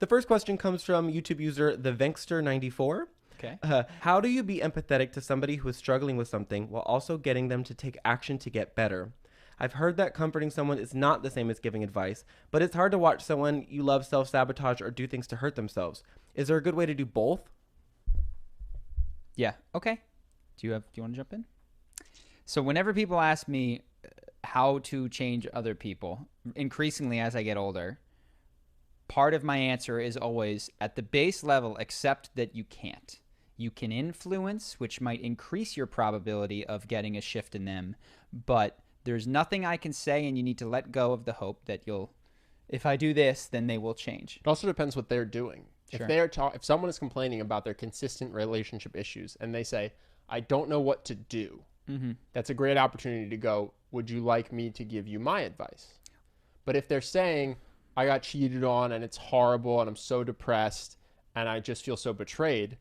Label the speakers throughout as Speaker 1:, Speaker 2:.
Speaker 1: The first question comes from YouTube user the Venkster94.
Speaker 2: Okay.
Speaker 1: How do you be empathetic to somebody who is struggling with something while also getting them to take action to get better? I've heard that comforting someone is not the same as giving advice, but it's hard to watch someone you love self-sabotage or do things to hurt themselves. Is there a good way to do both?
Speaker 2: Yeah. Okay. Do you want to jump in? So whenever people ask me how to change other people, increasingly as I get older, part of my answer is always at the base level, accept that you can't. You can influence, which might increase your probability of getting a shift in them, but there's nothing I can say, and you need to let go of the hope that if I do this, then they will change.
Speaker 3: It also depends what they're doing.
Speaker 2: Sure.
Speaker 3: If someone is complaining about their consistent relationship issues and they say, I don't know what to do, that's a great opportunity to go, would you like me to give you my advice? But if they're saying, I got cheated on and it's horrible and I'm so depressed and I just feel so betrayed,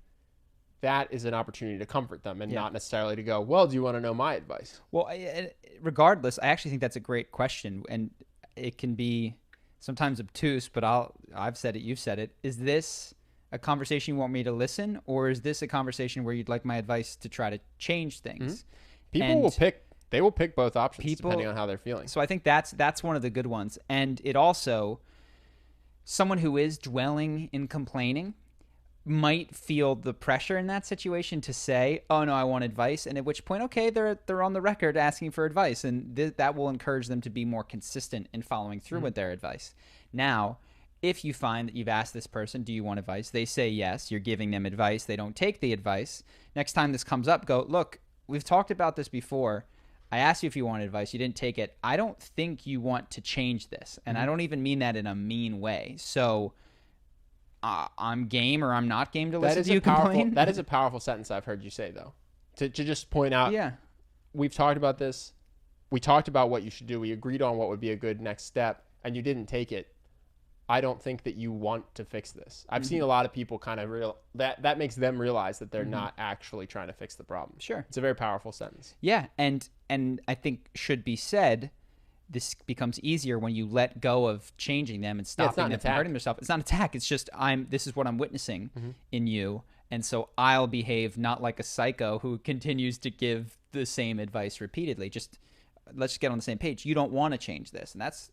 Speaker 3: that is an opportunity to comfort them and not necessarily to go, well, do you want to know my advice?
Speaker 2: Well, regardless, I actually think that's a great question, and it can be sometimes obtuse, but I've said it, you've said it. Is this a conversation you want me to listen, or is this a conversation where you'd like my advice to try to change things?
Speaker 3: People will pick both options depending on how they're feeling.
Speaker 2: So I think that's one of the good ones. And it also, someone who is dwelling in complaining might feel the pressure in that situation to say, oh no, I want advice. And at which point, okay, they're on the record asking for advice. And that will encourage them to be more consistent in following through with their advice. Now, if you find that you've asked this person, do you want advice? They say yes, you're giving them advice. They don't take the advice. Next time this comes up, go, look, we've talked about this before. I asked you if you wanted advice. You didn't take it. I don't think you want to change this. And I don't even mean that in a mean way. So I'm game or I'm not game to listen to you complain.
Speaker 3: That is a powerful sentence I've heard you say, though. To just point out, we've talked about this. We talked about what you should do. We agreed on what would be a good next step, and you didn't take it. I don't think that you want to fix this. I've seen a lot of people kind of that makes them realize that they're not actually trying to fix the problem.
Speaker 2: Sure.
Speaker 3: It's a very powerful sentence.
Speaker 2: Yeah, and I think should be said, this becomes easier when you let go of changing them and stopping them from hurting themselves. It's not an attack. It's just this is what I'm witnessing in you, and so I'll behave not like a psycho who continues to give the same advice repeatedly. Just let's get on the same page. You don't want to change this, and that's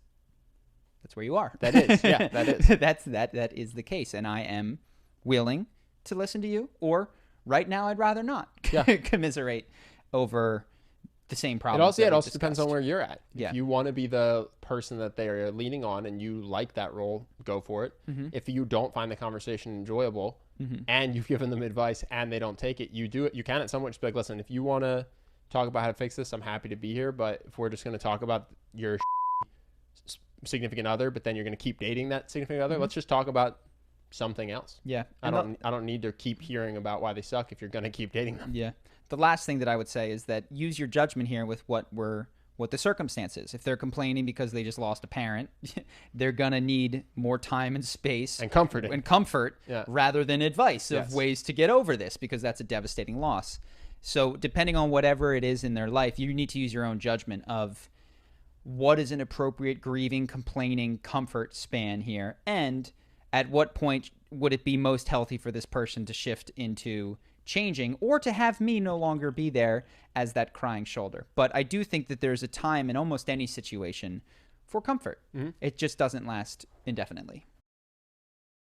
Speaker 2: where you are.
Speaker 3: That is, yeah, that is.
Speaker 2: that is the case, and I am willing to listen to you. Or right now, I'd rather not commiserate over the same problem.
Speaker 3: It also depends on where you're at.
Speaker 2: Yeah.
Speaker 3: If you want to be the person that they are leaning on and you like that role, go for it. If you don't find the conversation enjoyable and you've given them advice and they don't take it, you do it. You can at some point just be like, listen, if you want to talk about how to fix this, I'm happy to be here. But if we're just going to talk about your significant other, but then you're going to keep dating that significant other, let's just talk about something else.
Speaker 2: Yeah.
Speaker 3: I don't need to keep hearing about why they suck if you're going to keep dating them.
Speaker 2: Yeah. The last thing that I would say is that use your judgment here with what the circumstances. If they're complaining because they just lost a parent, they're going to need more time and space
Speaker 3: and comfort
Speaker 2: rather than advice of ways to get over this, because that's a devastating loss. So depending on whatever it is in their life, you need to use your own judgment of what is an appropriate grieving, complaining, comfort span here, and at what point would it be most healthy for this person to shift into changing, or to have me no longer be there as that crying shoulder. But I do think that there's a time in almost any situation for comfort. It just doesn't last indefinitely.